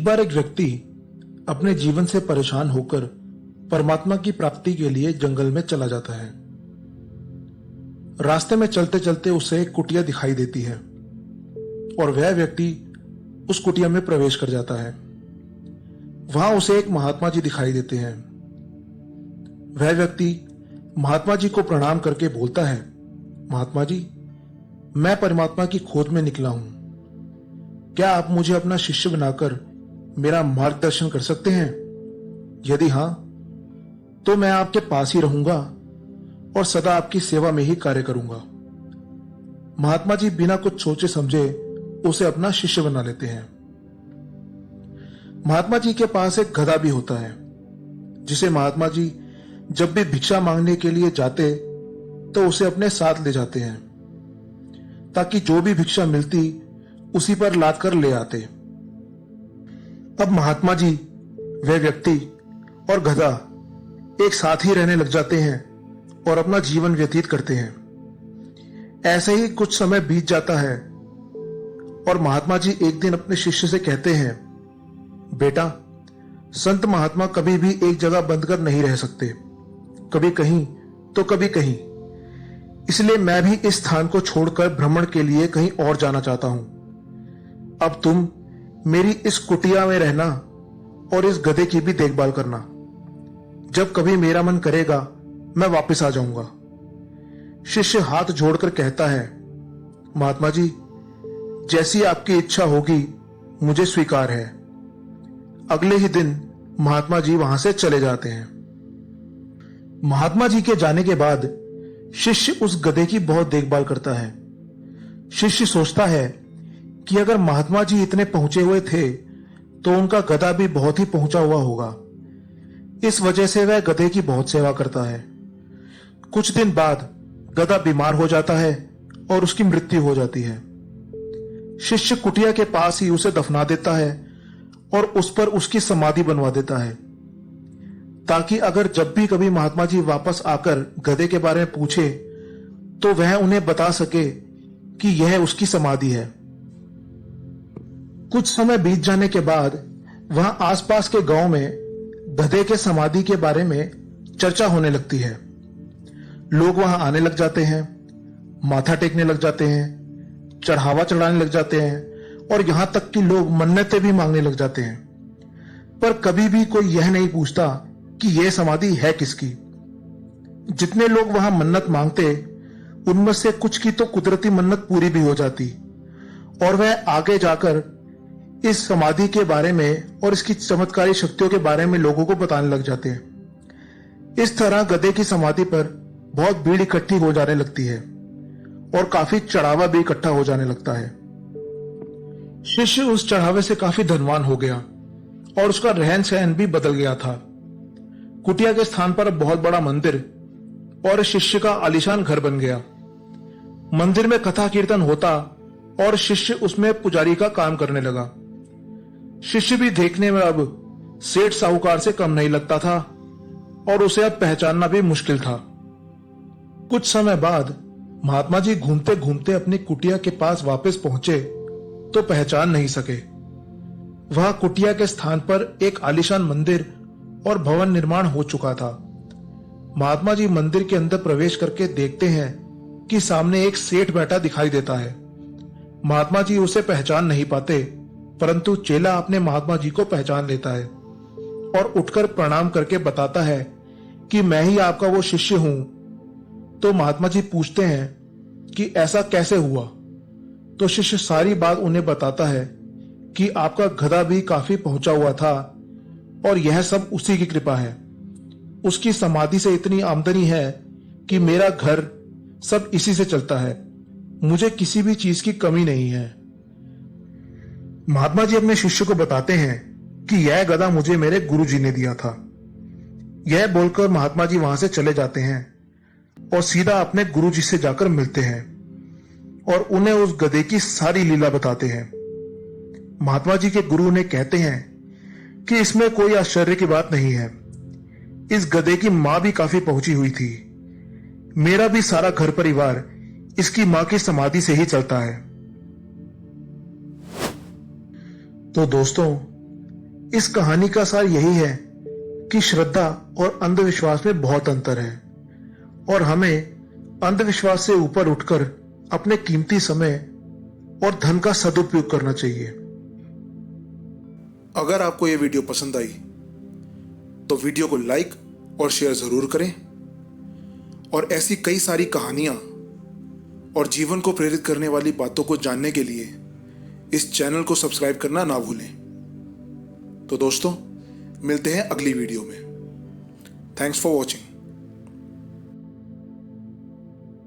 बार एक व्यक्ति अपने जीवन से परेशान होकर परमात्मा की प्राप्ति के लिए जंगल में चला जाता है। रास्ते में चलते चलते उसे एक कुटिया दिखाई देती है और वह व्यक्ति उस कुटिया में प्रवेश कर जाता है। वहां उसे एक महात्मा जी दिखाई देते हैं। वह व्यक्ति महात्मा जी को प्रणाम करके बोलता है, महात्मा जी, मैं परमात्मा की खोज में निकला हूं। क्या आप मुझे अपना शिष्य बनाकर मेरा मार्गदर्शन कर सकते हैं? यदि हां, तो मैं आपके पास ही रहूंगा और सदा आपकी सेवा में ही कार्य करूंगा। महात्मा जी बिना कुछ सोचे समझे उसे अपना शिष्य बना लेते हैं। महात्मा जी के पास एक गधा भी होता है, जिसे महात्मा जी जब भी भिक्षा मांगने के लिए जाते तो उसे अपने साथ ले जाते हैं, ताकि जो भी भिक्षा मिलती उसी पर लाद कर ले आते। अब महात्मा जी, वे व्यक्ति और गधा एक साथ ही रहने लग जाते हैं और अपना जीवन व्यतीत करते हैं। ऐसे ही कुछ समय बीत जाता है और महात्मा जी एक दिन अपने शिष्य से कहते हैं, बेटा, संत महात्मा कभी भी एक जगह बंद कर नहीं रह सकते, कभी कहीं तो कभी कहीं। इसलिए मैं भी इस स्थान को छोड़कर भ्रमण के लिए कहीं और जाना चाहता हूं। अब तुम मेरी इस कुटिया में रहना और इस गधे की भी देखभाल करना। जब कभी मेरा मन करेगा मैं वापस आ जाऊंगा। शिष्य हाथ जोड़कर कहता है, महात्मा जी, जैसी आपकी इच्छा होगी मुझे स्वीकार है। अगले ही दिन महात्मा जी वहां से चले जाते हैं। महात्मा जी के जाने के बाद शिष्य उस गधे की बहुत देखभाल करता है। शिष्य सोचता है कि अगर महात्मा जी इतने पहुंचे हुए थे तो उनका गधा भी बहुत ही पहुंचा हुआ होगा। इस वजह से वह गधे की बहुत सेवा करता है। कुछ दिन बाद गधा बीमार हो जाता है और उसकी मृत्यु हो जाती है। शिष्य कुटिया के पास ही उसे दफना देता है और उस पर उसकी समाधि बनवा देता है, ताकि अगर जब भी कभी महात्मा जी वापस आकर गधे के बारे में पूछे तो वह उन्हें बता सके कि यह उसकी समाधि है। कुछ समय बीत जाने के बाद वहां आसपास के गांव में गधे के समाधि के बारे में चर्चा होने लगती है। लोग वहां आने लग जाते हैं, माथा टेकने लग जाते हैं, चढ़ावा चढ़ाने लग जाते हैं और यहां तक कि लोग मन्नतें भी मांगने लग जाते हैं। पर कभी भी कोई यह नहीं पूछता कि यह समाधि है किसकी। जितने लोग वहां मन्नत मांगते, उनमें से कुछ की तो कुदरती मन्नत पूरी भी हो जाती और वह आगे जाकर इस समाधि के बारे में और इसकी चमत्कारी शक्तियों के बारे में लोगों को बताने लग जाते हैं। इस तरह गधे की समाधि पर बहुत भीड़ इकट्ठी हो जाने लगती है और काफी चढ़ावा भी इकट्ठा हो जाने लगता है। शिष्य उस चढ़ावे से काफी धनवान हो गया और उसका रहन सहन भी बदल गया था। कुटिया के स्थान पर बहुत बड़ा मंदिर और शिष्य का आलीशान घर बन गया। मंदिर में कथा कीर्तन होता और शिष्य उसमें पुजारी का काम करने लगा। शिष्य भी देखने में अब सेठ साहूकार से कम नहीं लगता था और उसे अब पहचानना भी मुश्किल था। कुछ समय बाद महात्मा जी घूमते घूमते अपनी कुटिया के पास वापस पहुंचे तो पहचान नहीं सके। वह कुटिया के स्थान पर एक आलीशान मंदिर और भवन निर्माण हो चुका था। महात्मा जी मंदिर के अंदर प्रवेश करके देखते हैं कि सामने एक सेठ बैठा दिखाई देता है। महात्मा जी उसे पहचान नहीं पाते, परंतु चेला अपने महात्मा जी को पहचान लेता है और उठकर प्रणाम करके बताता है कि मैं ही आपका वो शिष्य हूं। तो महात्मा जी पूछते हैं कि ऐसा कैसे हुआ। तो शिष्य सारी बात उन्हें बताता है कि आपका गधा भी काफी पहुंचा हुआ था और यह सब उसी की कृपा है। उसकी समाधि से इतनी आमदनी है कि मेरा घर सब इसी से चलता है। मुझे किसी भी चीज की कमी नहीं है। महात्मा जी अपने शिष्य को बताते हैं कि यह गधा मुझे मेरे गुरु जी ने दिया था। यह बोलकर महात्मा जी वहां से चले जाते हैं और सीधा अपने गुरु जी से जाकर मिलते हैं और उन्हें उस गधे की सारी लीला बताते हैं। महात्मा जी के गुरु उन्हें कहते हैं कि इसमें कोई आश्चर्य की बात नहीं है। इस गधे की मां भी काफी पहुंची हुई थी। मेरा भी सारा घर परिवार इसकी मां की समाधि से ही चलता है। तो दोस्तों, इस कहानी का सार यही है कि श्रद्धा और अंधविश्वास में बहुत अंतर है और हमें अंधविश्वास से ऊपर उठकर अपने कीमती समय और धन का सदुपयोग करना चाहिए। अगर आपको यह वीडियो पसंद आई तो वीडियो को लाइक और शेयर जरूर करें और ऐसी कई सारी कहानियां और जीवन को प्रेरित करने वाली बातों को जानने के लिए इस चैनल को सब्सक्राइब करना ना भूलें। तो दोस्तों, मिलते हैं अगली वीडियो में। Thanks for watching.